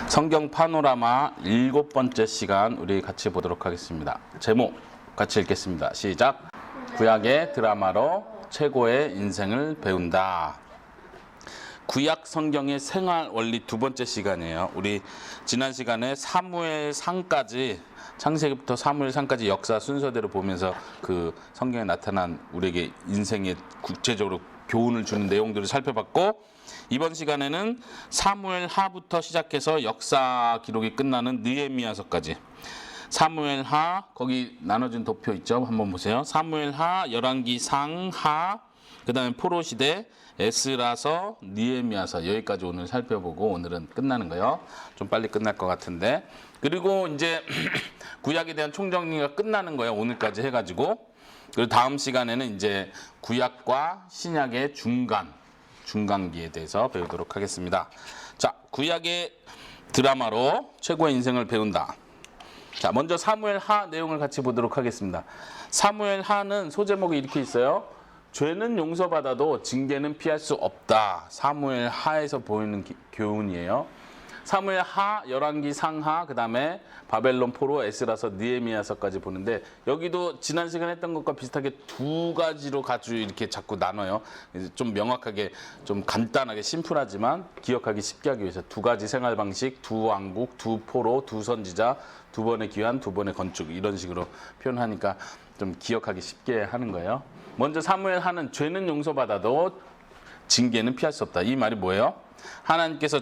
성경 파노라마 7번째 시간 우리 같이 보도록 하겠습니다. 제목 같이 읽겠습니다. 시작. 구약의 드라마로 최고의 인생을 배운다. 구약 성경의 생활 원리 2번째 시간이에요. 우리 지난 시간에 사무엘상까지, 창세기부터 사무엘상까지 역사 순서대로 보면서 그 성경에 나타난 우리에게 인생에 구체적으로 교훈을 주는 내용들을 살펴봤고, 이번 시간에는 사무엘하부터 시작해서 역사 기록이 끝나는 느헤미야서까지, 사무엘하, 거기 나눠진 도표 있죠? 한번 보세요. 사무엘하, 열왕기상, 하, 그 다음에 포로시대, 에스라서, 느헤미야서, 여기까지 오늘 살펴보고 오늘은 끝나는 거예요. 좀 빨리 끝날 것 같은데. 그리고 이제 구약에 대한 총정리가 끝나는 거예요. 오늘까지 해가지고. 그리고 다음 시간에는 이제 구약과 신약의 중간기에 대해서 배우도록 하겠습니다. 자, 구약의 드라마로 최고의 인생을 배운다. 자, 먼저 사무엘하 내용을 같이 보도록 하겠습니다. 사무엘하는 소제목이 이렇게 있어요. 죄는 용서받아도 징계는 피할 수 없다. 사무엘하에서 보이는 교훈이에요. 사무엘하, 열왕기 상하, 그 다음에 바벨론 포로, 에스라서, 느헤미야서까지 보는데, 여기도 지난 시간에 했던 것과 비슷하게 두 가지로 가지고 이렇게 자꾸 나눠요. 좀 명확하게, 좀 간단하게, 심플하지만 기억하기 쉽게 하기 위해서 두 가지 생활 방식, 두 왕국, 두 포로, 두 선지자, 두 번의 귀환, 두 번의 건축, 이런 식으로 표현하니까 좀 기억하기 쉽게 하는 거예요. 먼저 사무엘하는 죄는 용서받아도 징계는 피할 수 없다. 이 말이 뭐예요? 하나님께서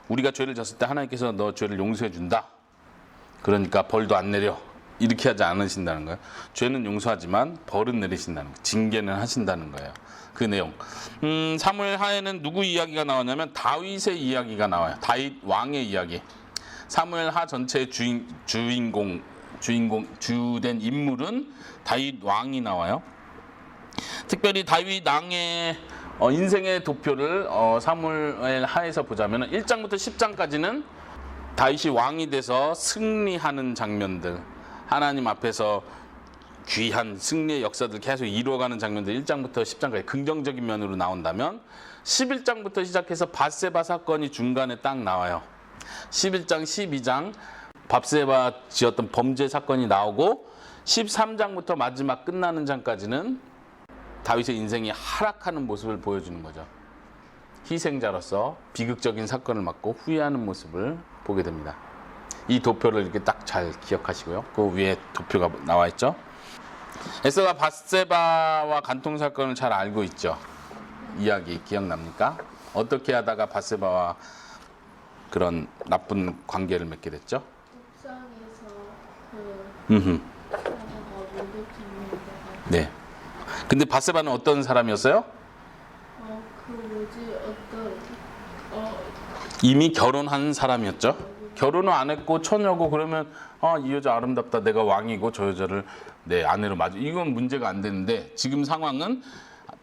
우리가 죄를 졌을 때 하나님께서 너 죄를 용서해 준다. 그러니까 벌도 안 내려. 이렇게 하지 않으신다는 거예요. 죄는 용서하지만 벌은 내리신다는 거예요. 징계는 하신다는 거예요. 그 내용. 사무엘하에는 누구 이야기가 나왔냐면 다윗의 이야기가 나와요. 다윗 왕의 이야기. 사무엘하 전체의 주된 인물은 다윗 왕이 나와요. 특별히 다윗 왕의 인생의 도표를 사무엘하에서 보자면 1장부터 10장까지는 다윗이 왕이 돼서 승리하는 장면들, 하나님 앞에서 귀한 승리의 역사들 계속 이루어가는 장면들 1장부터 10장까지 긍정적인 면으로 나온다면, 11장부터 시작해서 밧세바 사건이 중간에 딱 나와요. 11장, 12장 밧세바 지었던 범죄 사건이 나오고, 13장부터 마지막 끝나는 장까지는 다윗의 인생이 하락하는 모습을 보여주는 거죠. 희생자로서 비극적인 사건을 맡고 후회하는 모습을 보게 됩니다. 이 도표를 이렇게 딱 잘 기억하시고요. 그 위에 도표가 나와 있죠. 에스더가 밧세바와 간통 사건을 잘 알고 있죠. 이야기 기억납니까? 어떻게 하다가 밧세바와 그런 나쁜 관계를 맺게 됐죠? 옥상에서 네. 근데 밧세바는 어떤 사람이었어요? 이미 결혼한 사람이었죠. 결혼을 안 했고 처녀고, 그러면 이 여자 아름답다, 내가 왕이고 저 여자를 내 아내로 맞아, 이건 문제가 안 되는데, 지금 상황은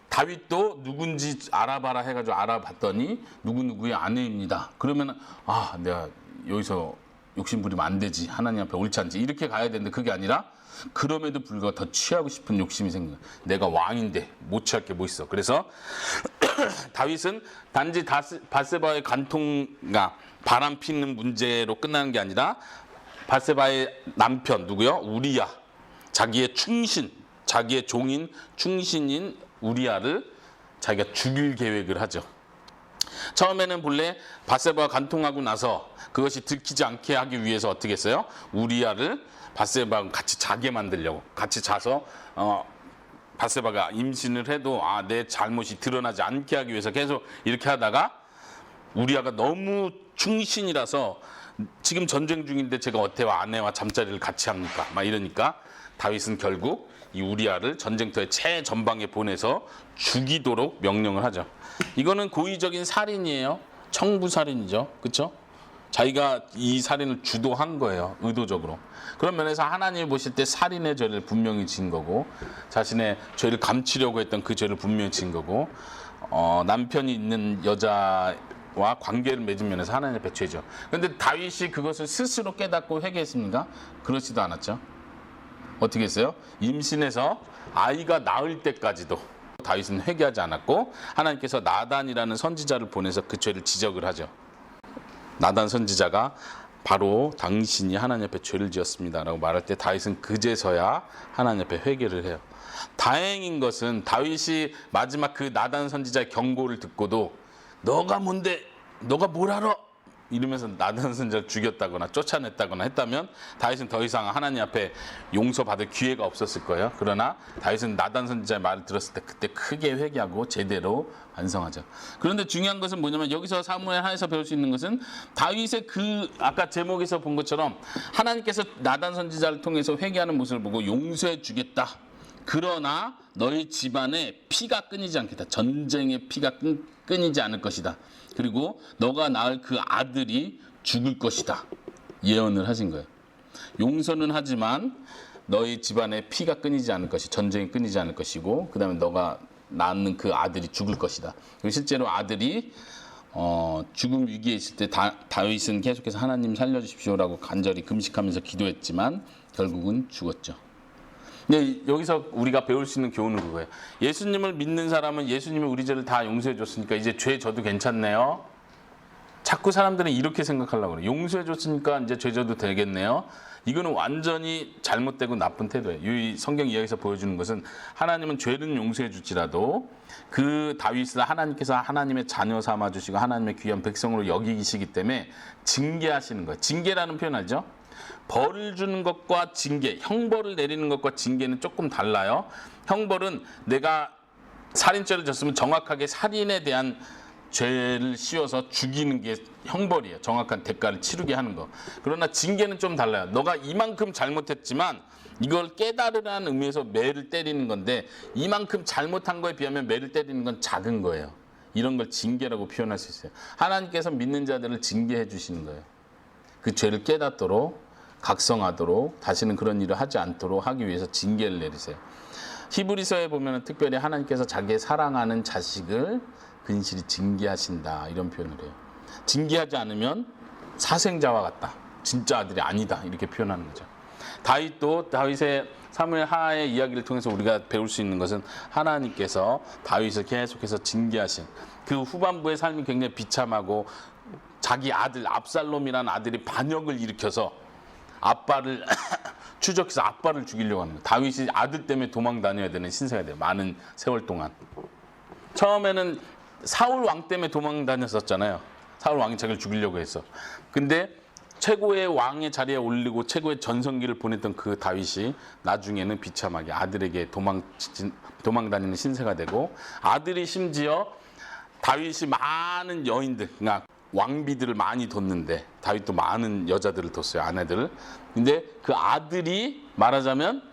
다윗도 누군지 알아봐라 해가지고 알아봤더니 누구누구의 아내입니다. 그러면 내가 여기서 욕심 부리면 안 되지, 하나님 앞에 옳지 않지, 이렇게 가야 되는데 그게 아니라 그럼에도 불구하고 더 취하고 싶은 욕심이 생겨요. 내가 왕인데 못 취할 게 뭐 있어. 그래서 다윗은 단지 밧세바의 간통과 바람 피는 문제로 끝나는 게 아니라, 밧세바의 남편 누구요? 우리야, 자기의 종인 충신인 우리야를 자기가 죽일 계획을 하죠. 처음에는 본래 밧세바가 간통하고 나서 그것이 들키지 않게 하기 위해서 어떻게 했어요? 우리야를 밧세바가 같이 자게 만들려고, 같이 자서 밧세바가 임신을 해도 내 잘못이 드러나지 않게 하기 위해서 계속 이렇게 하다가, 우리야가 너무 충신이라서 지금 전쟁 중인데 제가 어때와 아내와 잠자리를 같이 합니까? 막 이러니까 다윗은 결국 이 우리야를 전쟁터의 최전방에 보내서 죽이도록 명령을 하죠. 이거는 고의적인 살인이에요. 청부살인이죠. 그렇죠? 자기가 이 살인을 주도한 거예요. 의도적으로. 그런 면에서 하나님이 보실 때 살인의 죄를 분명히 지은 거고, 자신의 죄를 감추려고 했던 그 죄를 분명히 지은 거고, 남편이 있는 여자와 관계를 맺은 면에서 하나님 앞에 죄죠. 그런데 다윗이 그것을 스스로 깨닫고 회개했습니까? 그렇지도 않았죠. 어떻게 했어요? 임신해서 아이가 낳을 때까지도 다윗은 회개하지 않았고, 하나님께서 나단이라는 선지자를 보내서 그 죄를 지적을 하죠. 나단 선지자가 바로 당신이 하나님 앞에 죄를 지었습니다라고 말할 때 다윗은 그제서야 하나님 앞에 회개를 해요. 다행인 것은 다윗이 마지막 그 나단 선지자의 경고를 듣고도 너가 뭔데, 너가 뭘 알아? 이러면서 나단 선지자를 죽였다거나 쫓아냈다거나 했다면 다윗은 더 이상 하나님 앞에 용서받을 기회가 없었을 거예요. 그러나 다윗은 나단 선지자의 말을 들었을 때 그때 크게 회개하고 제대로 반성하죠. 그런데 중요한 것은 뭐냐면 여기서 사무엘 하에서 배울 수 있는 것은 다윗의 그 아까 제목에서 본 것처럼 하나님께서 나단 선지자를 통해서 회개하는 모습을 보고 용서해 주겠다. 그러나 너희 집안에 피가 끊이지 않겠다. 전쟁의 피가 끊이지 않을 것이다. 그리고 너가 낳을 그 아들이 죽을 것이다. 예언을 하신 거예요. 용서는 하지만 너희 집안에 피가 끊이지 않을 것이, 전쟁이 끊이지 않을 것이고, 그 다음에 너가 낳는 그 아들이 죽을 것이다. 그리고 실제로 아들이 죽음 위기에 있을 때 다윗은 계속해서 하나님 살려주십시오라고 간절히 금식하면서 기도했지만 결국은 죽었죠. 근데 여기서 우리가 배울 수 있는 교훈은 그거예요. 예수님을 믿는 사람은 예수님이 우리 죄를 다 용서해 줬으니까 이제 죄 져도 괜찮네요. 자꾸 사람들은 이렇게 생각하려고 그래요. 용서해 줬으니까 이제 죄 져도 되겠네요. 이거는 완전히 잘못되고 나쁜 태도예요. 이 성경 이야기에서 보여주는 것은 하나님은 죄는 용서해 줄지라도 그 다윗을 하나님께서 하나님의 자녀 삼아 주시고 하나님의 귀한 백성으로 여기시기 때문에 징계하시는 거예요. 징계라는 표현 알죠? 벌을 주는 것과 징계, 형벌을 내리는 것과 징계는 조금 달라요. 형벌은 내가 살인죄를 졌으면 정확하게 살인에 대한 죄를 씌워서 죽이는 게 형벌이에요. 정확한 대가를 치르게 하는 거. 그러나 징계는 좀 달라요. 너가 이만큼 잘못했지만 이걸 깨달으라는 의미에서 매를 때리는 건데 이만큼 잘못한 거에 비하면 매를 때리는 건 작은 거예요. 이런 걸 징계라고 표현할 수 있어요. 하나님께서 믿는 자들을 징계해 주시는 거예요. 그 죄를 깨닫도록 각성하도록 다시는 그런 일을 하지 않도록 하기 위해서 징계를 내리세요. 히브리서에 보면 특별히 하나님께서 자기의 사랑하는 자식을 근실히 징계하신다 이런 표현을 해요. 징계하지 않으면 사생자와 같다. 진짜 아들이 아니다. 이렇게 표현하는 거죠. 다윗도 다윗의 사무엘 하의 이야기를 통해서 우리가 배울 수 있는 것은 하나님께서 다윗을 계속해서 징계하신 그 후반부의 삶이 굉장히 비참하고 자기 아들 압살롬이라는 아들이 반역을 일으켜서 아빠를 추적해서 아빠를 죽이려고 합니다. 다윗이 아들 때문에 도망 다녀야 되는 신세가 돼요. 많은 세월 동안. 처음에는 사울 왕 때문에 도망 다녔었잖아요. 사울 왕이 자기를 죽이려고 했어. 근데 최고의 왕의 자리에 올리고 최고의 전성기를 보냈던 그 다윗이 나중에는 비참하게 아들에게 도망 다니는 신세가 되고 아들이 심지어 다윗이 많은 여인들, 그러니까 왕비들을 많이 뒀는데 다윗도 많은 여자들을 뒀어요. 아내들을. 근데 그 아들이 말하자면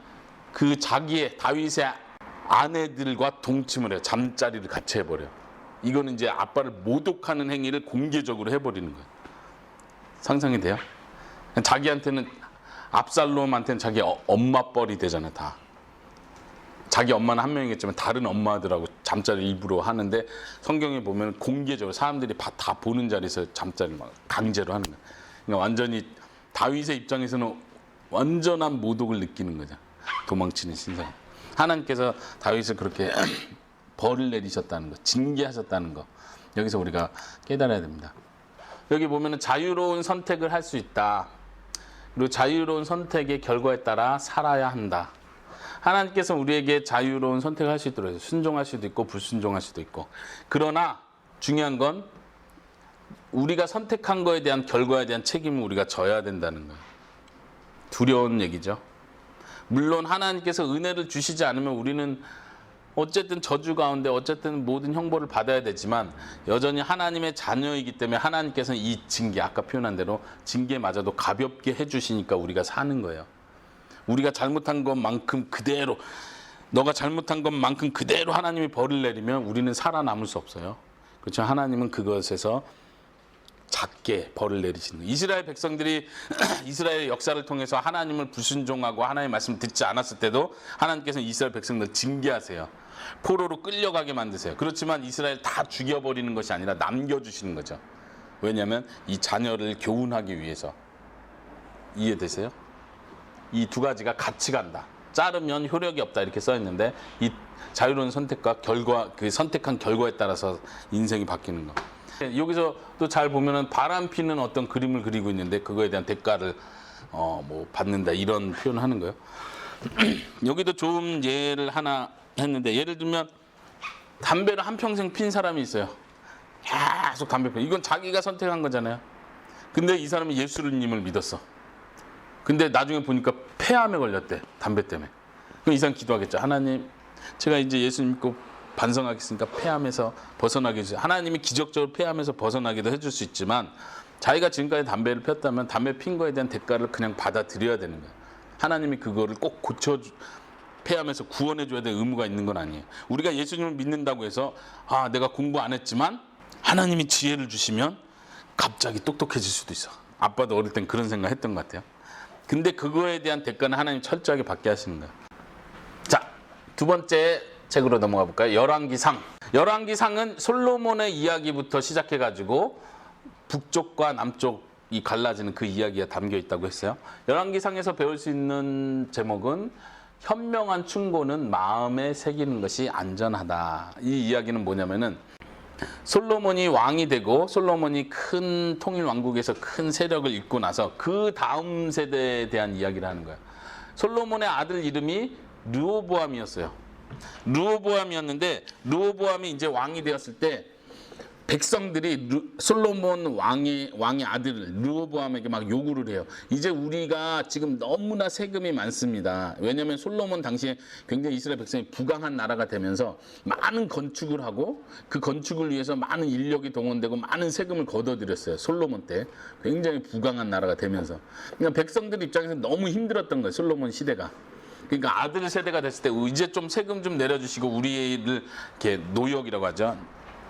그 자기의 다윗의 아내들과 동침을 해요. 잠자리를 같이 해버려요. 이거는 이제 아빠를 모독하는 행위를 공개적으로 해버리는 거예요. 상상이 돼요? 자기한테는 압살롬한테는 자기 엄마 뻘이 되잖아요. 다. 자기 엄마는 한 명이겠지만 다른 엄마들하고 잠자리 일부러 하는데 성경에 보면 공개적으로 사람들이 다 보는 자리에서 잠자리를 막 강제로 하는 거예요. 그러니까 완전히 다윗의 입장에서는 완전한 모독을 느끼는 거죠. 도망치는 신상. 하나님께서 다윗을 그렇게 벌을 내리셨다는 거, 징계하셨다는 거 여기서 우리가 깨달아야 됩니다. 여기 보면은 자유로운 선택을 할 수 있다. 그리고 자유로운 선택의 결과에 따라 살아야 한다. 하나님께서 우리에게 자유로운 선택을 할 수 있도록 해서 순종할 수도 있고 불순종할 수도 있고 그러나 중요한 건 우리가 선택한 거에 대한 결과에 대한 책임을 우리가 져야 된다는 거예요. 두려운 얘기죠. 물론 하나님께서 은혜를 주시지 않으면 우리는 어쨌든 저주 가운데 어쨌든 모든 형벌을 받아야 되지만 여전히 하나님의 자녀이기 때문에 하나님께서는 이 징계 아까 표현한 대로 징계마저도 가볍게 해주시니까 우리가 사는 거예요. 우리가 잘못한 것만큼 그대로 너가 잘못한 것만큼 그대로 하나님이 벌을 내리면 우리는 살아남을 수 없어요. 그렇죠? 하나님은 그것에서 작게 벌을 내리시는 거예요. 이스라엘 백성들이 이스라엘의 역사를 통해서 하나님을 불순종하고 하나님의 말씀을 듣지 않았을 때도 하나님께서는 이스라엘 백성들을 징계하세요. 포로로 끌려가게 만드세요. 그렇지만 이스라엘 다 죽여버리는 것이 아니라 남겨주시는 거죠. 왜냐하면 이 자녀를 교훈하기 위해서. 이해되세요? 이 두 가지가 같이 간다. 자르면 효력이 없다 이렇게 써 있는데 이 자유로운 선택과 결과, 그 선택한 결과에 따라서 인생이 바뀌는 거. 여기서 또 잘 보면은 바람 피는 어떤 그림을 그리고 있는데 그거에 대한 대가를 뭐 받는다 이런 표현을 하는 거예요. 여기도 좋은 예를 하나 했는데 예를 들면 담배를 한평생 핀 사람이 있어요. 계속 담배 피워. 이건 자기가 선택한 거잖아요. 근데 이 사람이 예수님을 믿었어. 근데 나중에 보니까 폐암에 걸렸대. 담배 때문에. 그럼 이 사람 기도하겠죠. 하나님, 제가 이제 예수 믿고 반성하겠으니까 폐암에서 벗어나게 해주세요. 하나님이 기적적으로 폐암에서 벗어나기도 해줄 수 있지만 자기가 지금까지 담배를 폈다면 담배 핀 거에 대한 대가를 그냥 받아들여야 되는 거예요. 하나님이 그거를 꼭 폐암에서 구원해줘야 될 의무가 있는 건 아니에요. 우리가 예수님을 믿는다고 해서 내가 공부 안 했지만 하나님이 지혜를 주시면 갑자기 똑똑해질 수도 있어. 아빠도 어릴 땐 그런 생각 했던 것 같아요. 근데 그거에 대한 대가는 하나님 철저하게 받게 하시는 거예요. 자, 두 번째 책으로 넘어가 볼까요? 열왕기상. 열왕기상은 솔로몬의 이야기부터 시작해가지고 북쪽과 남쪽이 갈라지는 그 이야기가 담겨 있다고 했어요. 열왕기상에서 배울 수 있는 제목은 현명한 충고는 마음에 새기는 것이 안전하다. 이 이야기는 뭐냐면은 솔로몬이 왕이 되고 솔로몬이 큰 통일 왕국에서 큰 세력을 잇고 나서 그 다음 세대에 대한 이야기를 하는 거예요. 솔로몬의 아들 이름이 르호보암이었어요. 르호보암이었는데 르호보암이 이제 왕이 되었을 때 백성들이 솔로몬 왕의 아들 르호보암에게 막 요구를 해요. 이제 우리가 지금 너무나 세금이 많습니다. 왜냐하면 솔로몬 당시에 굉장히 이스라엘 백성이 부강한 나라가 되면서 많은 건축을 하고 그 건축을 위해서 많은 인력이 동원되고 많은 세금을 걷어들였어요. 솔로몬 때 굉장히 부강한 나라가 되면서 그러니까 백성들 입장에서 너무 힘들었던 거예요. 솔로몬 시대가. 그러니까 아들 세대가 됐을 때 이제 좀 세금 좀 내려주시고 우리를 이렇게 노역이라고 하죠.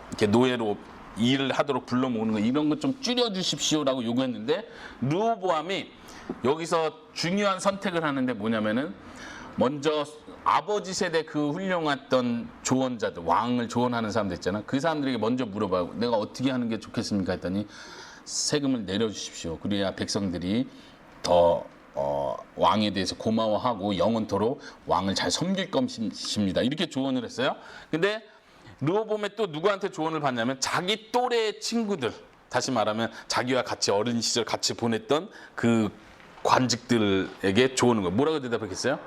이렇게 노예로 일을 하도록 불러 모으는 거 이런 것 좀 줄여주십시오라고 요구했는데 르호보암이 여기서 중요한 선택을 하는데 뭐냐면은 먼저 아버지 세대 그 훌륭했던 조언자들 왕을 조언하는 사람들 있잖아. 그 사람들에게 먼저 물어봐요. 내가 어떻게 하는 게 좋겠습니까? 했더니 세금을 내려주십시오. 그래야 백성들이 더 왕에 대해서 고마워하고 영원토록 왕을 잘 섬길 것입니다. 이렇게 조언을 했어요. 근데 르호보암이 또 누구한테 조언을 받냐면 자기 또래 친구들, 다시 말하면 자기와 같이 어린 시절 같이 보냈던 그 관직들에게 조언을 거예요. 뭐라고 대답했겠어요?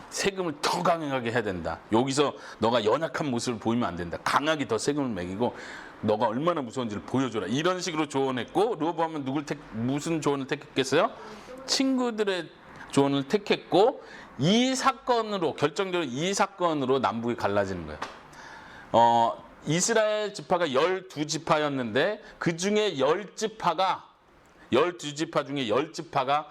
세금을 더 강하게 해야 된다. 여기서 너가 연약한 모습을 보이면 안 된다. 강하게 더 세금을 매기고 너가 얼마나 무서운지를 보여줘라. 이런 식으로 조언했고 르호보암은 무슨 조언을 택했겠어요? 친구들의 조언을 택했고 이 사건으로 결정적으로 이 사건으로 남북이 갈라지는 거예요. 이스라엘 지파가 12지파였는데 그 중에 12지파 중에 10지파가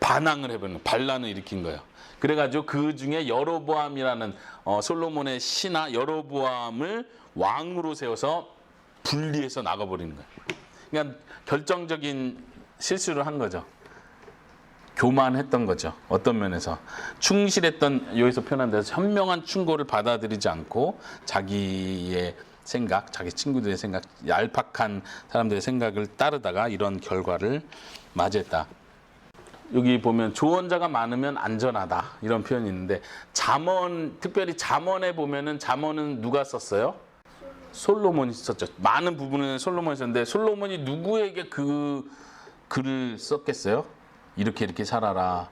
반항을 해버린 거예요. 반란을 일으킨 거예요. 그래가지고 그 중에 여로보암이라는 솔로몬의 신하 여로보암을 왕으로 세워서 분리해서 나가버리는 거예요. 그러니까 결정적인 실수를 한 거죠. 교만했던 거죠. 어떤 면에서 충실했던 여기서 표현한 대로 현명한 충고를 받아들이지 않고 자기의 생각, 자기 친구들의 생각, 얄팍한 사람들의 생각을 따르다가 이런 결과를 맞이했다. 여기 보면 조언자가 많으면 안전하다 이런 표현이 있는데 특별히 잠언에 보면은 잠언은 누가 썼어요? 솔로몬이 썼죠. 많은 부분은 솔로몬이 썼는데 솔로몬이 누구에게 그 글을 썼겠어요? 이렇게 살아라.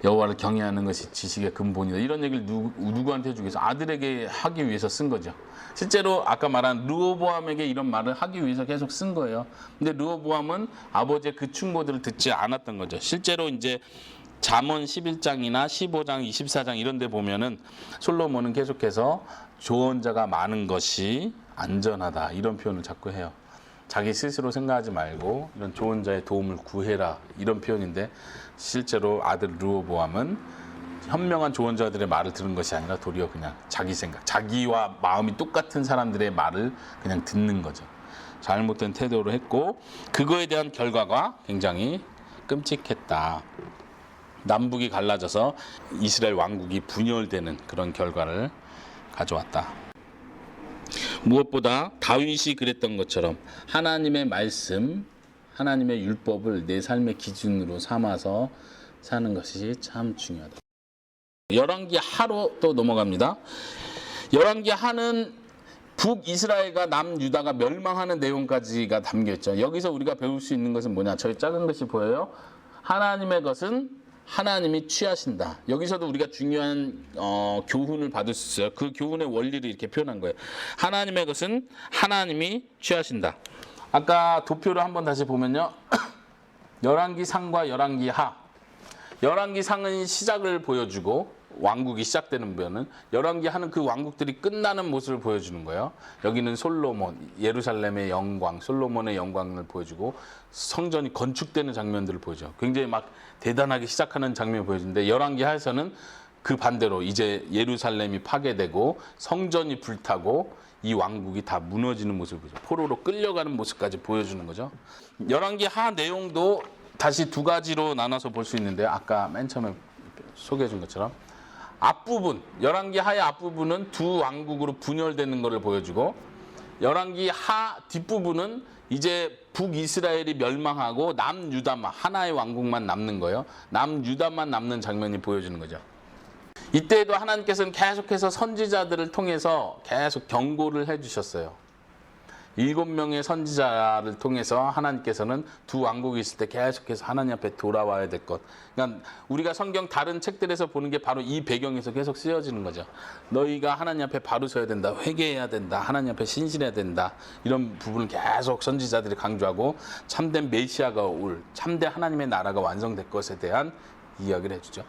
여호와를 경외하는 것이 지식의 근본이다. 이런 얘기를 누구한테 해주기 위해서 아들에게 하기 위해서 쓴 거죠. 실제로 아까 말한 르호보암에게 이런 말을 하기 위해서 계속 쓴 거예요. 근데 르호보암은 아버지의 그 충고들을 듣지 않았던 거죠. 실제로 이제 잠언 11장이나 15장, 24장 이런 데 보면은 솔로몬은 계속해서 조언자가 많은 것이 안전하다. 이런 표현을 자꾸 해요. 자기 스스로 생각하지 말고 이런 조언자의 도움을 구해라 이런 표현인데 실제로 아들 르호보암은 현명한 조언자들의 말을 들은 것이 아니라 도리어 그냥 자기 생각, 자기와 마음이 똑같은 사람들의 말을 그냥 듣는 거죠. 잘못된 태도로 했고 그거에 대한 결과가 굉장히 끔찍했다. 남북이 갈라져서 이스라엘 왕국이 분열되는 그런 결과를 가져왔다. 무엇보다 다윗이 그랬던 것처럼 하나님의 말씀, 하나님의 율법을 내 삶의 기준으로 삼아서 사는 것이 참 중요하다. 열왕기 하로 또 넘어갑니다. 열왕기 하는 북이스라엘과 남유다가 멸망하는 내용까지가 담겨있죠. 여기서 우리가 배울 수 있는 것은 뭐냐? 저희 작은 것이 보여요. 하나님의 것은 하나님이 취하신다. 여기서도 우리가 중요한 교훈을 받을 수 있어요. 그 교훈의 원리를 이렇게 표현한 거예요. 하나님의 것은 하나님이 취하신다. 아까 도표를 한번 다시 보면요. 열왕기 상과 열왕기 하. 열왕기 상은 시작을 보여주고 왕국이 시작되는 부분은 열왕기 하는 그 왕국들이 끝나는 모습을 보여주는 거예요. 여기는 솔로몬, 예루살렘의 영광, 솔로몬의 영광을 보여주고 성전이 건축되는 장면들을 보여줘. 굉장히 막 대단하게 시작하는 장면을 보여주는데 열왕기 하에서는 그 반대로 이제 예루살렘이 파괴되고 성전이 불타고 이 왕국이 다 무너지는 모습을 보여줘. 포로로 끌려가는 모습까지 보여주는 거죠. 열왕기 하 내용도 다시 두 가지로 나눠서 볼 수 있는데 아까 맨 처음에 소개해 준 것처럼 앞부분, 열왕기 하의 앞부분은 두 왕국으로 분열되는 것을 보여주고 열왕기 하 뒷부분은 이제 북이스라엘이 멸망하고 남유다만 하나의 왕국만 남는 거예요. 남유다만 남는 장면이 보여주는 거죠. 이때에도 하나님께서는 계속해서 선지자들을 통해서 계속 경고를 해주셨어요. 7명의 선지자를 통해서 하나님께서는 두 왕국이 있을 때 계속해서 하나님 앞에 돌아와야 될 것. 그러니까 우리가 성경 다른 책들에서 보는 게 바로 이 배경에서 계속 쓰여지는 거죠. 너희가 하나님 앞에 바로 서야 된다. 회개해야 된다. 하나님 앞에 신실해야 된다. 이런 부분을 계속 선지자들이 강조하고 참된 메시아가 올, 참된 하나님의 나라가 완성될 것에 대한 이야기를 해주죠.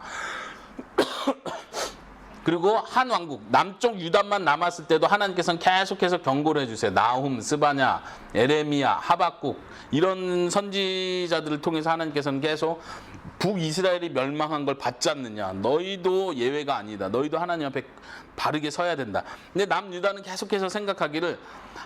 그리고 한 왕국, 남쪽 유다만 남았을 때도 하나님께서는 계속해서 경고를 해주세요. 나훔, 스바냐, 에레미야, 하박국 이런 선지자들을 통해서 하나님께서는 계속 북이스라엘이 멸망한 걸 받지 않느냐. 너희도 예외가 아니다. 너희도 하나님 앞에 바르게 서야 된다. 근데 남유다는 계속해서 생각하기를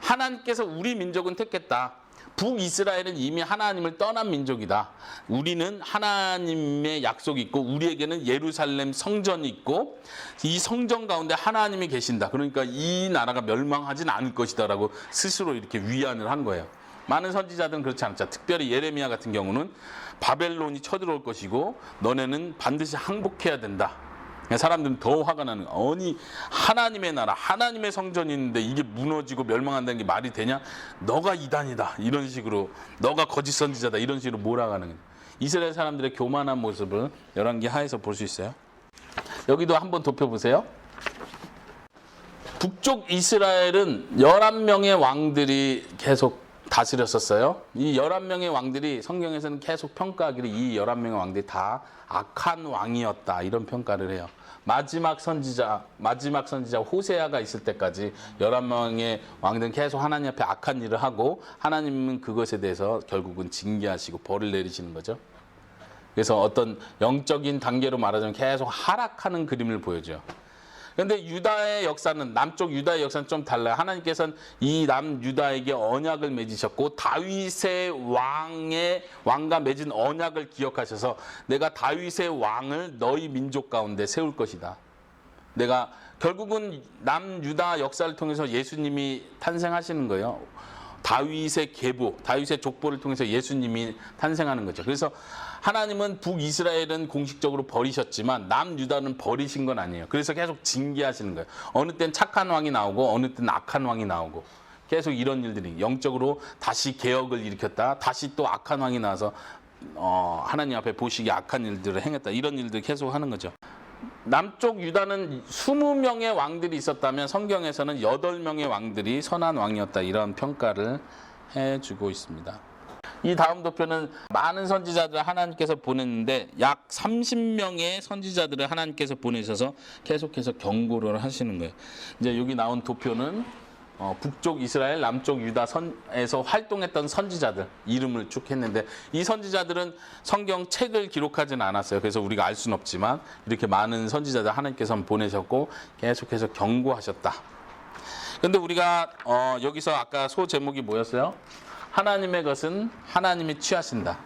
하나님께서 우리 민족은 택했다. 북이스라엘은 이미 하나님을 떠난 민족이다. 우리는 하나님의 약속이 있고 우리에게는 예루살렘 성전이 있고 이 성전 가운데 하나님이 계신다. 그러니까 이 나라가 멸망하진 않을 것이다 라고 스스로 이렇게 위안을 한 거예요. 많은 선지자들은 그렇지 않죠. 특별히 예레미야 같은 경우는 바벨론이 쳐들어올 것이고 너네는 반드시 항복해야 된다. 사람들은 더 화가 나는 거야. 아니 하나님의 나라, 하나님의 성전이 있는데 이게 무너지고 멸망한다는 게 말이 되냐? 너가 이단이다. 이런 식으로 너가 거짓 선지자다. 이런 식으로 몰아가는 거예요. 이스라엘 사람들의 교만한 모습을 열왕기 하에서 볼 수 있어요. 여기도 한번 좁혀보세요. 북쪽 이스라엘은 11명의 왕들이 계속 다스렸었어요. 이 11명의 왕들이 성경에서는 계속 평가하기를 이 11명의 왕들이 다 악한 왕이었다. 이런 평가를 해요. 마지막 선지자 호세아가 있을 때까지 11명의 왕들은 계속 하나님 앞에 악한 일을 하고 하나님은 그것에 대해서 결국은 징계하시고 벌을 내리시는 거죠. 그래서 어떤 영적인 단계로 말하자면 계속 하락하는 그림을 보여줘요. 그런데 유다의 역사는 남쪽 유다의 역사는 좀 달라요. 하나님께서는 이 남유다에게 언약을 맺으셨고 다윗의 왕과 맺은 언약을 기억하셔서 내가 다윗의 왕을 너희 민족 가운데 세울 것이다. 내가 결국은 남유다 역사를 통해서 예수님이 탄생하시는 거예요. 다윗의 계보, 다윗의 족보를 통해서 예수님이 탄생하는 거죠. 그래서 하나님은 북이스라엘은 공식적으로 버리셨지만 남유다는 버리신 건 아니에요. 그래서 계속 징계하시는 거예요. 어느 땐 착한 왕이 나오고 어느 땐 악한 왕이 나오고 계속 이런 일들이 영적으로 다시 개혁을 일으켰다. 다시 또 악한 왕이 나와서 하나님 앞에 보시기에 악한 일들을 행했다. 이런 일들 계속 하는 거죠. 남쪽 유다는 20명의 왕들이 있었다면 성경에서는 8명의 왕들이 선한 왕이었다. 이런 평가를 해주고 있습니다. 이 다음 도표는 많은 선지자들을 하나님께서 보냈는데 약 30명의 선지자들을 하나님께서 보내셔서 계속해서 경고를 하시는 거예요. 이제 여기 나온 도표는 북쪽 이스라엘, 남쪽 유다에서 활동했던 선지자들 이름을 쭉 했는데 이 선지자들은 성경 책을 기록하지는 않았어요. 그래서 우리가 알 수는 없지만 이렇게 많은 선지자들 하나님께서 보내셨고 계속해서 경고하셨다. 그런데 우리가 여기서 아까 소 제목이 뭐였어요? 하나님의 것은 하나님이 취하신다.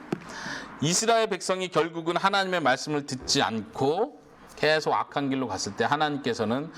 이스라엘 백성이 결국은 하나님의 말씀을 듣지 않고 계속 악한 길로 갔을 때 하나님께서는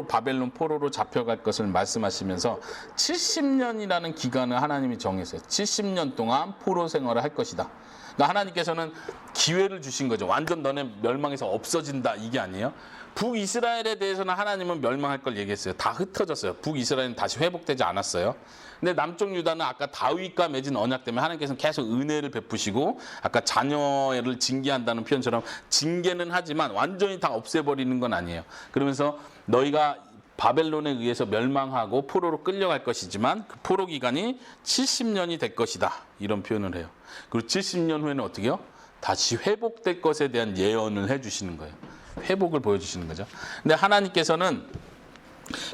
바벨론 포로로 잡혀갈 것을 말씀하시면서 70년이라는 기간을 하나님이 정했어요. 70년 동안 포로 생활을 할 것이다. 그러니까 하나님께서는 기회를 주신 거죠. 완전 너네 멸망해서 없어진다 이게 아니에요. 북이스라엘에 대해서는 하나님은 멸망할 걸 얘기했어요. 다 흩어졌어요. 북이스라엘은 다시 회복되지 않았어요. 근데 남쪽 유다는 아까 다윗과 맺은 언약 때문에 하나님께서는 계속 은혜를 베푸시고 아까 자녀를 징계한다는 표현처럼 징계는 하지만 완전히 다 없애버리는 건 아니에요. 그러면서 너희가 바벨론에 의해서 멸망하고 포로로 끌려갈 것이지만 그 포로 기간이 70년이 될 것이다. 이런 표현을 해요. 그리고 70년 후에는 어떻게 해요? 다시 회복될 것에 대한 예언을 해주시는 거예요. 회복을 보여주시는 거죠. 근데 하나님께서는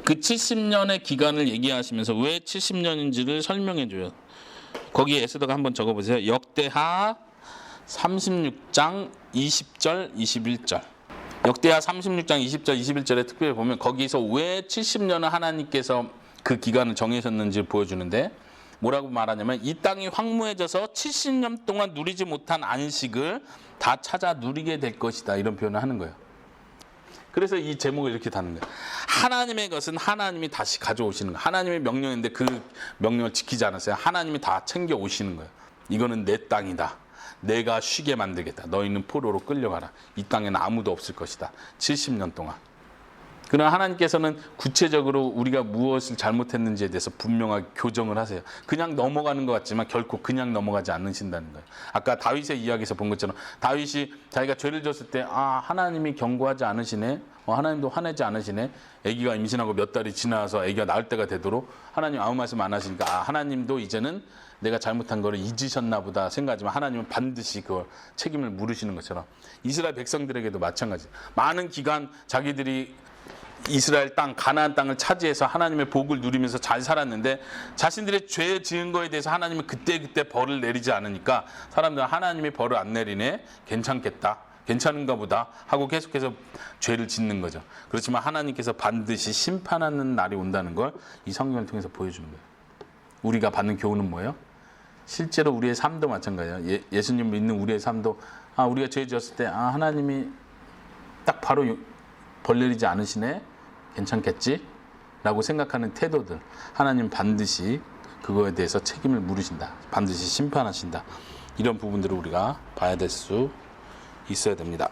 그 70년의 기간을 얘기하시면서 왜 70년인지를 설명해 줘요. 거기에 에스더가 한번 적어보세요. 역대하 36장 20절 21절. 역대하 36장 20절 21절에 특별히 보면 거기서 왜 70년을 하나님께서 그 기간을 정하셨는지 보여주는데 뭐라고 말하냐면 이 땅이 황무해져서 70년 동안 누리지 못한 안식을 다 찾아 누리게 될 것이다. 이런 표현을 하는 거예요. 그래서 이 제목을 이렇게 다는 거예요. 하나님의 것은 하나님이 다시 가져오시는 거예요. 하나님의 명령인데 그 명령을 지키지 않았어요. 하나님이 다 챙겨 오시는 거예요. 이거는 내 땅이다. 내가 쉬게 만들겠다. 너희는 포로로 끌려가라. 이 땅에는 아무도 없을 것이다. 70년 동안. 그러나 하나님께서는 구체적으로 우리가 무엇을 잘못했는지에 대해서 분명하게 교정을 하세요. 그냥 넘어가는 것 같지만 결코 그냥 넘어가지 않으신다는 거예요. 아까 다윗의 이야기에서 본 것처럼 다윗이 자기가 죄를 졌을 때 하나님이 경고하지 않으시네. 하나님도 화내지 않으시네. 아기가 임신하고 몇 달이 지나서 아기가 낳을 때가 되도록 하나님 아무 말씀 안 하시니까 하나님도 이제는 내가 잘못한 거를 잊으셨나 보다 생각하지만 하나님은 반드시 그 책임을 물으시는 것처럼 이스라엘 백성들에게도 마찬가지. 많은 기간 자기들이 이스라엘 땅, 가나안 땅을 차지해서 하나님의 복을 누리면서 잘 살았는데 자신들의 죄 지은 거에 대해서 하나님은 그때그때 벌을 내리지 않으니까 사람들은 하나님이 벌을 안 내리네? 괜찮겠다. 괜찮은가 보다 하고 계속해서 죄를 짓는 거죠. 그렇지만 하나님께서 반드시 심판하는 날이 온다는 걸 이 성경을 통해서 보여주는 거예요. 우리가 받는 교훈은 뭐예요? 실제로 우리의 삶도 마찬가지예요. 예수님 믿는 우리의 삶도 우리가 죄 지었을 때 하나님이 딱 바로 벌 내리지 않으시네? 괜찮겠지? 라고 생각하는 태도들 하나님 반드시 그거에 대해서 책임을 물으신다. 반드시 심판하신다. 이런 부분들을 우리가 봐야 될 수 있어야 됩니다.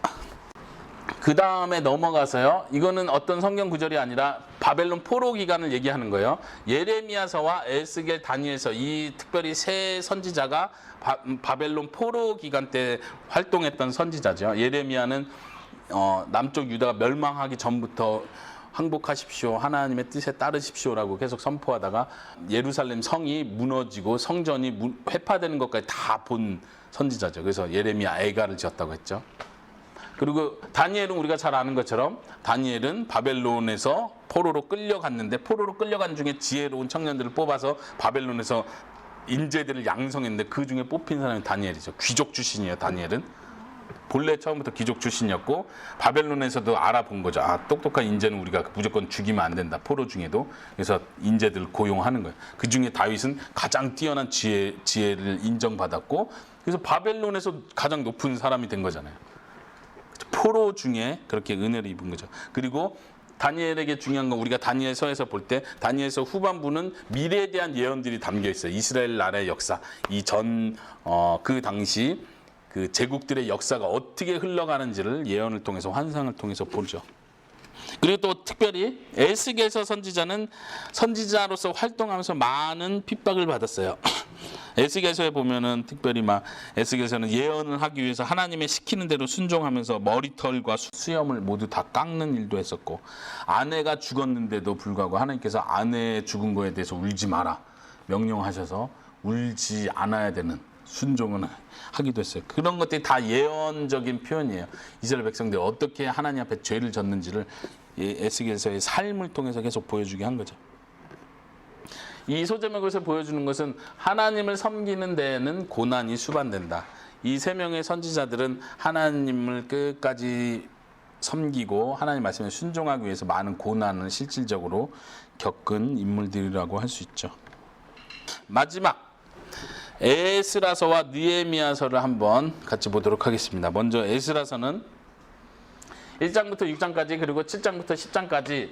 그 다음에 넘어가서요. 이거는 어떤 성경 구절이 아니라 바벨론 포로 기간을 얘기하는 거예요. 예레미야서와 에스겔, 다니엘서 이 특별히 세 선지자가 바벨론 포로 기간 때 활동했던 선지자죠. 예레미야는 남쪽 유다가 멸망하기 전부터 항복하십시오. 하나님의 뜻에 따르십시오라고 계속 선포하다가 예루살렘 성이 무너지고 성전이 회파되는 것까지 다 본 선지자죠. 그래서 예레미야 애가를 지었다고 했죠. 그리고 다니엘은 우리가 잘 아는 것처럼 다니엘은 바벨론에서 포로로 끌려갔는데 포로로 끌려간 중에 지혜로운 청년들을 뽑아서 바벨론에서 인재들을 양성했는데 그 중에 뽑힌 사람이 다니엘이죠. 귀족 출신이에요. 다니엘은. 본래 처음부터 귀족 출신이었고 바벨론에서도 알아본 거죠. 똑똑한 인재는 우리가 무조건 죽이면 안 된다. 포로 중에도. 그래서 인재들을 고용하는 거예요. 그 중에 다윗은 가장 뛰어난 지혜를 인정받았고 그래서 바벨론에서 가장 높은 사람이 된 거잖아요. 포로 중에 그렇게 은혜를 입은 거죠. 그리고 다니엘에게 중요한 건 우리가 다니엘서에서 볼 때 다니엘서 후반부는 미래에 대한 예언들이 담겨 있어요. 이스라엘 나라의 역사, 그 당시 그 제국들의 역사가 어떻게 흘러가는지를 예언을 통해서 환상을 통해서 보죠. 그리고 또 특별히 에스겔서 선지자는 선지자로서 활동하면서 많은 핍박을 받았어요. 에스겔서에 보면은 특별히 에스겔서는 예언을 하기 위해서 하나님의 시키는 대로 순종하면서 머리털과 수염을 모두 다 깎는 일도 했었고 아내가 죽었는데도 불구하고 하나님께서 아내 죽은 거에 대해서 울지 마라 명령하셔서 울지 않아야 되는 순종은 하기도 했어요. 그런 것들이 다 예언적인 표현이에요. 이스라엘 백성들이 어떻게 하나님 앞에 죄를 졌는지를 에스겔서의 삶을 통해서 계속 보여주게 한 거죠. 이 소제목에서 보여주는 것은 하나님을 섬기는 데에는 고난이 수반된다. 이 세 명의 선지자들은 하나님을 끝까지 섬기고 하나님 말씀에 순종하기 위해서 많은 고난을 실질적으로 겪은 인물들이라고 할 수 있죠. 마지막 에스라서와 느헤미야서를 한번 같이 보도록 하겠습니다. 먼저 에스라서는 1장부터 6장까지 그리고 7장부터 10장까지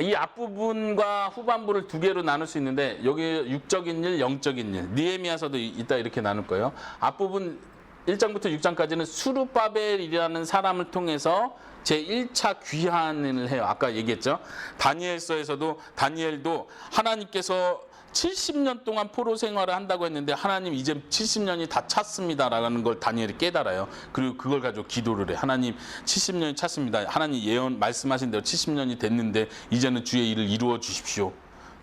이 앞부분과 후반부를 두 개로 나눌 수 있는데 여기 육적인 일, 영적인 일. 느헤미야서도 이따 이렇게 나눌 거예요. 앞부분 1장부터 6장까지는 수룹바벨이라는 사람을 통해서 제1차 귀환을 해요. 아까 얘기했죠. 다니엘서에서도 다니엘도 하나님께서 70년 동안 포로 생활을 한다고 했는데 하나님 이제 70년이 다 찼습니다라는 걸 다니엘이 깨달아요. 그리고 그걸 가지고 기도를 해. 하나님 70년이 찼습니다. 하나님 예언 말씀하신 대로 70년이 됐는데 이제는 주의 일을 이루어 주십시오.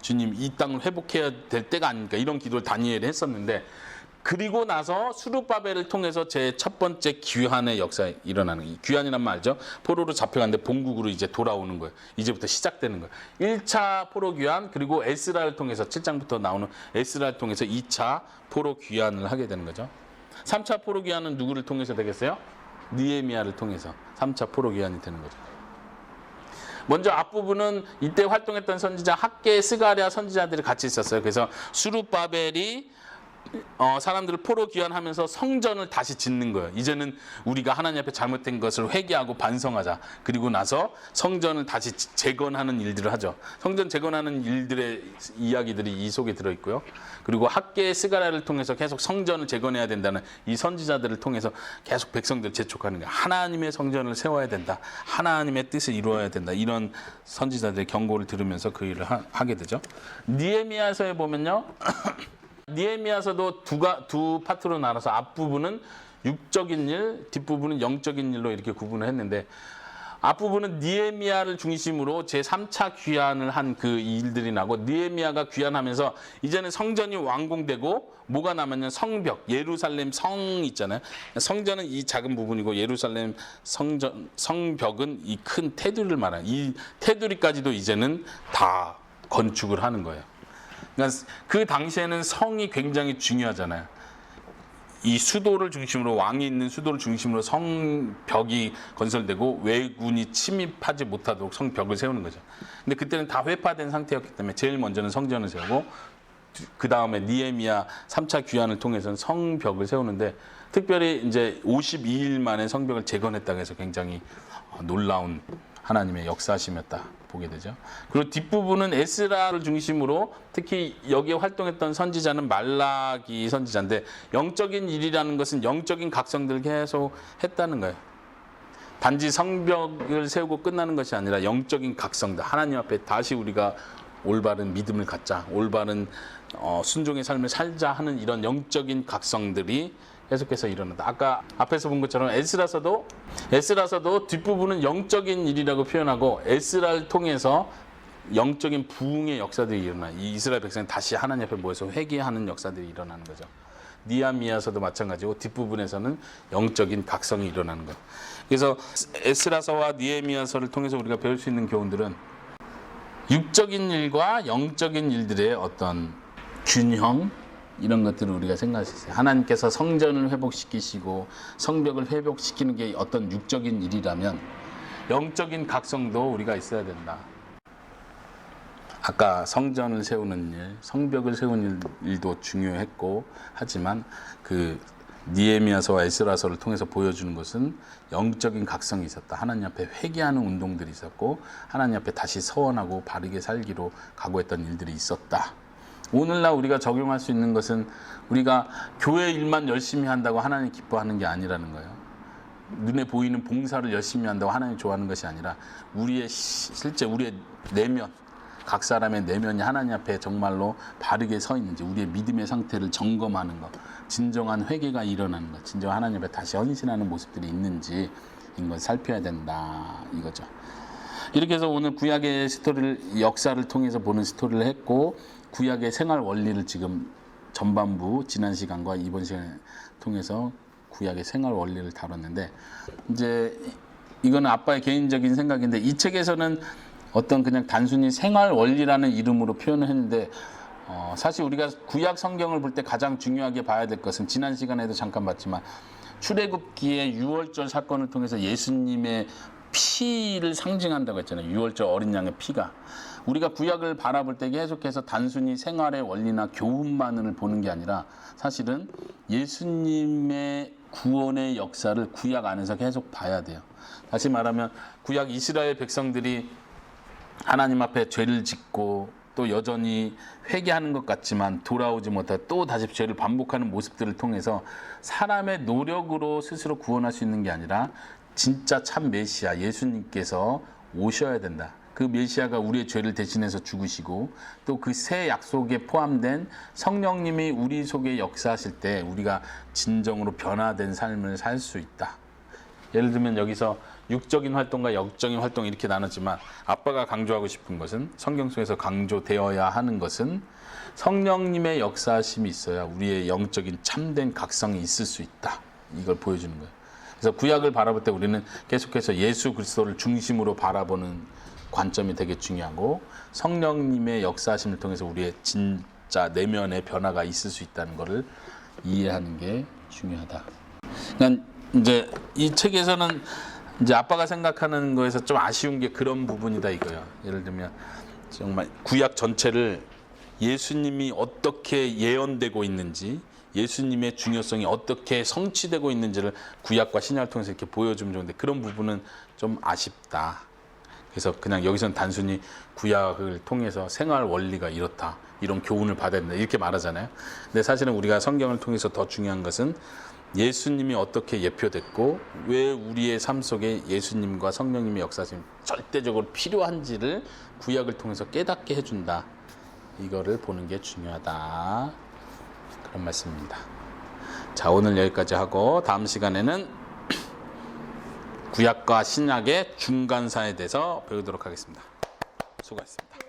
주님 이 땅을 회복해야 될 때가 아닙니까? 이런 기도를 다니엘이 했었는데 그리고 나서 수룹바벨을 통해서 제 첫 번째 귀환의 역사에 일어나는 거예요. 귀환이란 말 알죠? 포로로 잡혀갔는데 본국으로 이제 돌아오는 거예요. 이제부터 시작되는 거예요. 1차 포로 귀환 그리고 에스라를 통해서 7장부터 나오는 에스라를 통해서 2차 포로 귀환을 하게 되는 거죠. 3차 포로 귀환은 누구를 통해서 되겠어요? 느헤미야를 통해서 3차 포로 귀환이 되는 거죠. 먼저 앞부분은 이때 활동했던 선지자 학계, 스가랴 선지자들이 같이 있었어요. 그래서 수룹바벨이 사람들을 포로 귀환하면서 성전을 다시 짓는 거예요. 이제는 우리가 하나님 앞에 잘못된 것을 회개하고 반성하자. 그리고 나서 성전을 다시 재건하는 일들을 하죠. 성전 재건하는 일들의 이야기들이 이 속에 들어있고요. 그리고 학계의 스가랴를 통해서 계속 성전을 재건해야 된다는 이 선지자들을 통해서 계속 백성들을 재촉하는 거예요. 하나님의 성전을 세워야 된다. 하나님의 뜻을 이루어야 된다. 이런 선지자들의 경고를 들으면서 그 일을 하게 되죠. 느헤미야서에 보면요. 느헤미야서도 두 파트로 나눠서 앞부분은 육적인 일, 뒷부분은 영적인 일로 이렇게 구분을 했는데 앞부분은 느헤미야를 중심으로 제3차 귀환을 한 그 일들이 나고 느헤미야가 귀환하면서 이제는 성전이 완공되고 뭐가 남았냐 성벽, 예루살렘 성 있잖아요. 성전은 이 작은 부분이고 예루살렘 성벽은 이 큰 테두리를 말하는 이 테두리까지도 이제는 다 건축을 하는 거예요. 그러니까 그 당시에는 성이 굉장히 중요하잖아요. 이 수도를 중심으로 왕이 있는 수도를 중심으로 성벽이 건설되고 왜군이 침입하지 못하도록 성벽을 세우는 거죠. 근데 그때는 다 회파된 상태였기 때문에 제일 먼저는 성전을 세우고 그 다음에 느헤미야 3차 귀환을 통해서는 성벽을 세우는데 특별히 이제 52일 만에 성벽을 재건했다고 해서 굉장히 놀라운 하나님의 역사심이었다 보게 되죠. 그리고 뒷부분은 에스라를 중심으로 특히 여기에 활동했던 선지자는 말라기 선지자인데 영적인 일이라는 것은 영적인 각성들을 계속 했다는 거예요. 단지 성벽을 세우고 끝나는 것이 아니라 영적인 각성들 하나님 앞에 다시 우리가 올바른 믿음을 갖자, 올바른 순종의 삶을 살자 하는 이런 영적인 각성들이 계속해서 일어난다. 아까 앞에서 본 것처럼 에스라서도 뒷부분은 영적인 일이라고 표현하고 에스라를 통해서 영적인 부흥의 역사들이 일어나. 이 이스라엘 백성이 다시 하나님 앞에 모여서 회개하는 역사들이 일어나는 거죠. 느헤미야서도 마찬가지고 뒷부분에서는 영적인 각성이 일어나는 것. 그래서 에스라서와 느헤미야서를 통해서 우리가 배울 수 있는 교훈들은 육적인 일과 영적인 일들의 어떤 균형 이런 것들을 우리가 생각할 수 있어요. 하나님께서 성전을 회복시키시고 성벽을 회복시키는 게 어떤 육적인 일이라면 영적인 각성도 우리가 있어야 된다. 아까 성전을 세우는 일, 성벽을 세우는 일도 중요했고 하지만 그 느헤미야서와 에스라서를 통해서 보여주는 것은 영적인 각성이 있었다. 하나님 앞에 회개하는 운동들이 있었고 하나님 앞에 다시 서원하고 바르게 살기로 각오했던 일들이 있었다. 오늘날 우리가 적용할 수 있는 것은 우리가 교회 일만 열심히 한다고 하나님 기뻐하는 게 아니라는 거예요. 눈에 보이는 봉사를 열심히 한다고 하나님 좋아하는 것이 아니라 우리의 실제 우리의 내면, 각 사람의 내면이 하나님 앞에 정말로 바르게 서 있는지 우리의 믿음의 상태를 점검하는 것, 진정한 회개가 일어나는 것, 진정 하나님 앞에 다시 헌신하는 모습들이 있는지 이걸 살펴야 된다 이거죠. 이렇게 해서 오늘 구약의 스토리를 역사를 통해서 보는 스토리를 했고 구약의 생활 원리를 지금 전반부 지난 시간과 이번 시간에 통해서 구약의 생활 원리를 다뤘는데 이제 이거는 아빠의 개인적인 생각인데 이 책에서는 어떤 그냥 단순히 생활 원리라는 이름으로 표현을 했는데 사실 우리가 구약 성경을 볼 때 가장 중요하게 봐야 될 것은 지난 시간에도 잠깐 봤지만 출애굽기의 유월절 사건을 통해서 예수님의 피를 상징한다고 했잖아요. 유월절 어린 양의 피가. 우리가 구약을 바라볼 때 계속해서 단순히 생활의 원리나 교훈만을 보는 게 아니라 사실은 예수님의 구원의 역사를 구약 안에서 계속 봐야 돼요. 다시 말하면 구약 이스라엘 백성들이 하나님 앞에 죄를 짓고 또 여전히 회개하는 것 같지만 돌아오지 못하고 또 다시 죄를 반복하는 모습들을 통해서 사람의 노력으로 스스로 구원할 수 있는 게 아니라 진짜 참 메시아 예수님께서 오셔야 된다. 그 메시아가 우리의 죄를 대신해서 죽으시고 또 그 새 약속에 포함된 성령님이 우리 속에 역사하실 때 우리가 진정으로 변화된 삶을 살 수 있다. 예를 들면 여기서 육적인 활동과 영적인 활동 이렇게 나눴지만 아빠가 강조하고 싶은 것은 성경 속에서 강조되어야 하는 것은 성령님의 역사하심이 있어야 우리의 영적인 참된 각성이 있을 수 있다. 이걸 보여주는 거예요. 그래서 구약을 바라볼 때 우리는 계속해서 예수 그리스도를 중심으로 바라보는 관점이 되게 중요하고 성령님의 역사하심을 통해서 우리의 진짜 내면의 변화가 있을 수 있다는 것을 이해하는 게 중요하다. 그러니까 이제 이 책에서는 이제 아빠가 생각하는 거에서 좀 아쉬운 게 그런 부분이다 이거예요. 예를 들면 정말 구약 전체를 예수님이 어떻게 예언되고 있는지, 예수님의 중요성이 어떻게 성취되고 있는지를 구약과 신약을 통해서 이렇게 보여주면 좋은데 그런 부분은 좀 아쉽다. 그래서 그냥 여기서는 단순히 구약을 통해서 생활 원리가 이렇다, 이런 교훈을 받아야 된다 이렇게 말하잖아요. 근데 사실은 우리가 성경을 통해서 더 중요한 것은 예수님이 어떻게 예표됐고 왜 우리의 삶 속에 예수님과 성령님의 역사심이 절대적으로 필요한지를 구약을 통해서 깨닫게 해준다. 이거를 보는 게 중요하다. 그런 말씀입니다. 자, 오늘 여기까지 하고 다음 시간에는 구약과 신약의 중간사에 대해서 배우도록 하겠습니다. 수고하셨습니다.